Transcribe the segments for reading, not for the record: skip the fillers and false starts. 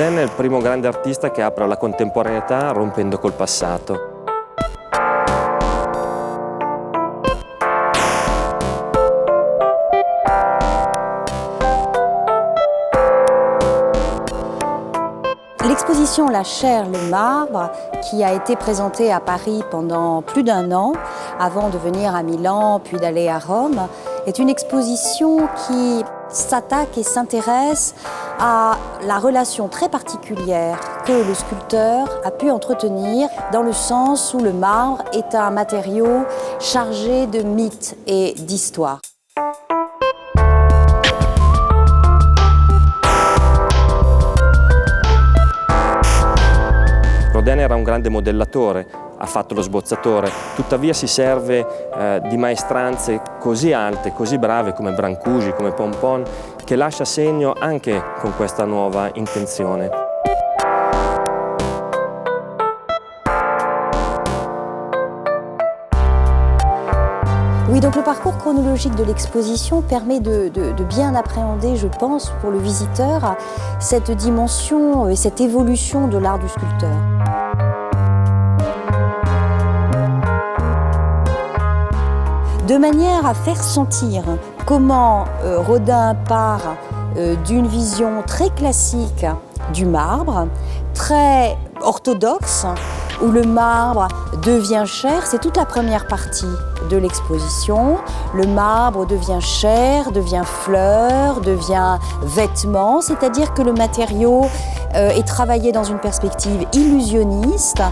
Rodin è il primo grande artista che apre alla contemporaneità rompendo col passato. L'exposition La chair, le marbre, qui a été présentée à Paris pendant plus d'1 an, avant de venir à Milan puis d'aller à Rome, est une exposition qui s'attaque et s'intéresse à la relation très particulière que le sculpteur a pu entretenir dans le sens où le marbre est un matériau chargé de mythes et d'histoires. Rodin era un grande modellatore, ha fatto lo sbozzatore, tuttavia si serve di maestranze così alte, così brave come Brancusi, come Pompon, che lascia segno anche con questa nuova intenzione. Oui, donc le parcours chronologique de l'exposition permet de bien appréhender, je pense, pour le visiteur, cette dimension et cette évolution de l'art du sculpteur. De manière à faire sentir comment Rodin part d'une vision très classique du marbre, très orthodoxe, où le marbre devient chair, c'est toute la première partie de l'exposition. Le marbre devient chair, devient fleur, devient vêtement, c'est-à-dire que le matériau est travaillé dans une perspective illusionniste.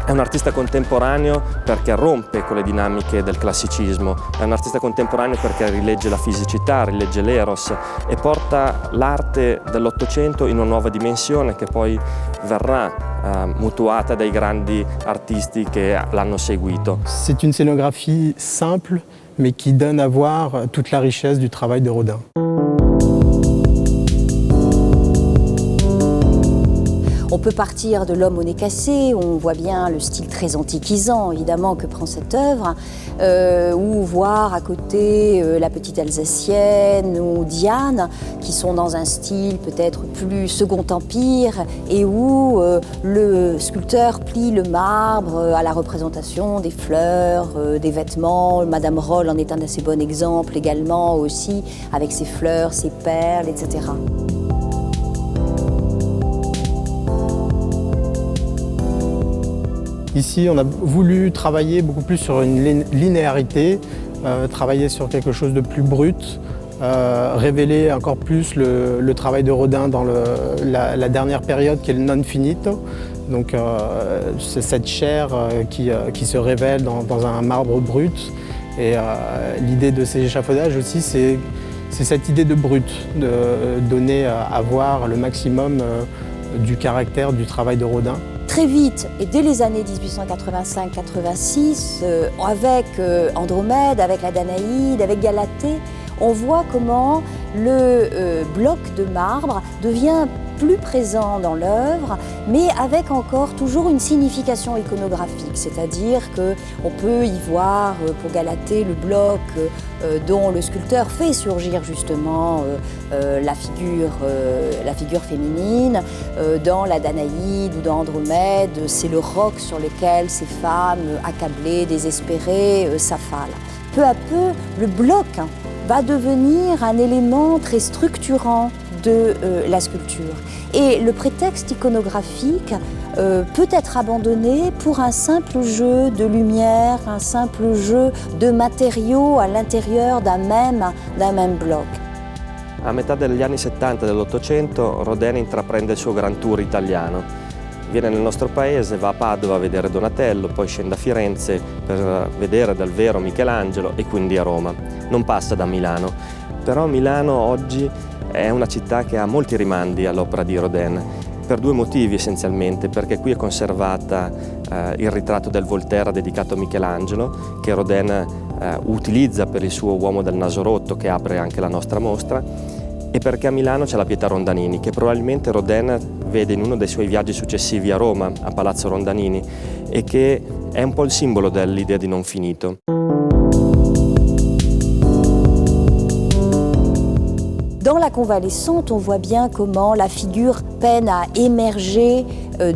È un artista contemporaneo perché rompe con le dinamiche del classicismo, è un artista contemporaneo perché rilegge la fisicità, rilegge l'eros e porta l'arte dell'Ottocento in una nuova dimensione che poi verrà mutuata dai grandi artisti che l'hanno seguito. C'est une scénographie simple mais qui donne à voir toute la richesse du travail de Rodin. On peut partir de l'homme au nez cassé, où on voit bien le style très antiquisant, évidemment, que prend cette œuvre, ou voir à côté la petite Alsacienne ou Diane, qui sont dans un style peut-être plus Second Empire, et où le sculpteur plie le marbre à la représentation des fleurs, des vêtements. Madame Roll en est un assez bon exemple également aussi, avec ses fleurs, ses perles, etc. Ici, on a voulu travailler beaucoup plus sur une linéarité, travailler sur quelque chose de plus brut, révéler encore plus le travail de Rodin dans la dernière période qui est le non finito. Donc c'est cette chair qui se révèle dans un marbre brut. Et l'idée de ces échafaudages aussi, c'est cette idée de brut, de donner à voir le maximum du caractère du travail de Rodin. Très vite, et dès les années 1885-86, avec Andromède, avec la Danaïde, avec Galatée, on voit comment le bloc de marbre devient plus présent dans l'œuvre, mais avec encore toujours une signification iconographique, c'est-à-dire qu'on peut y voir pour Galatée le bloc dont le sculpteur fait surgir justement la figure féminine. Dans la Danaïde ou dans Andromède, c'est le roc sur lequel ces femmes accablées, désespérées, s'affalent. Peu à peu, le bloc va devenir un élément très structurant de la sculpture. Et le prétexte iconographique peut être abandonné pour un simple jeu de lumière, un simple jeu de matériaux à l'intérieur d'un même bloc. A metà degli anni 70 dell'Ottocento Rodin intraprende il suo Grand Tour italiano. Viene nel nostro paese, va a Padova a vedere Donatello, poi scende a Firenze per vedere dal vero Michelangelo e quindi a Roma. Non passa da Milano, però Milano oggi è una città che ha molti rimandi all'opera di Rodin, per 2 motivi essenzialmente, perché qui è conservata il ritratto del Volterra dedicato a Michelangelo, che Rodin utilizza per il suo Uomo del naso rotto, che apre anche la nostra mostra, e perché a Milano c'è la Pietà Rondanini, che probabilmente Rodin vede in uno dei suoi viaggi successivi a Roma, a Palazzo Rondanini, e che è un po' il simbolo dell'idea di non finito. Dans la convalescente, on voit bien comment la figure peine à émerger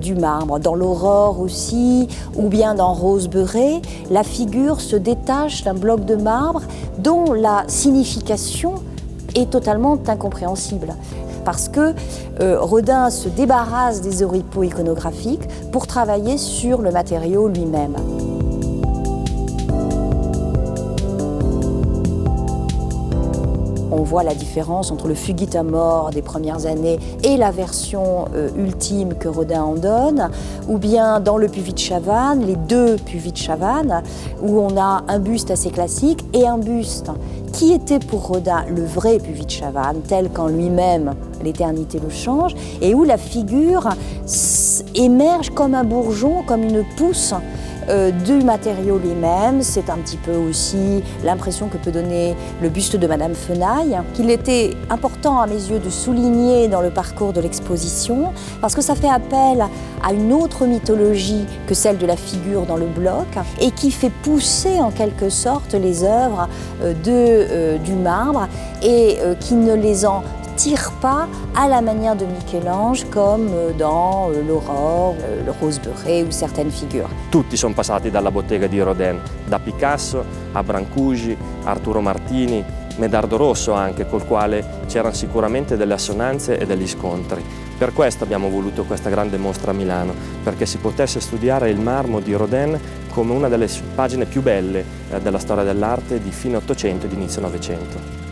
du marbre. Dans l'Aurore aussi, ou bien dans Rose beurrée, la figure se détache d'un bloc de marbre dont la signification est totalement incompréhensible. Parce que Rodin se débarrasse des oripeaux iconographiques pour travailler sur le matériau lui-même. On voit la différence entre le Fugit Amor des premières années et la version ultime que Rodin en donne, ou bien dans le Puvis de Chavannes, les deux Puvis de Chavannes, où on a un buste assez classique et un buste qui était pour Rodin le vrai Puvis de Chavannes, tel qu'en lui-même l'éternité le change, et où la figure émerge comme un bourgeon, comme une pousse du matériau lui-même. C'est un petit peu aussi l'impression que peut donner le buste de Madame Fenaille, qu'il était important à mes yeux de souligner dans le parcours de l'exposition, parce que ça fait appel à une autre mythologie que celle de la figure dans le bloc, et qui fait pousser en quelque sorte les œuvres du marbre, et qui ne les en tire pas à la manière de Michel-Ange comme dans l'Aurore, le Rose beurrée ou certaines figures. Tutti sono passati dalla bottega di Rodin, da Picasso a Brancusi, Arturo Martini, Medardo Rosso anche, col quale c'erano sicuramente delle assonanze e degli scontri. Per questo abbiamo voluto questa grande mostra a Milano, perché si potesse studiare il marmo di Rodin come una delle pagine più belle della storia dell'arte di fine Ottocento e di inizio Novecento.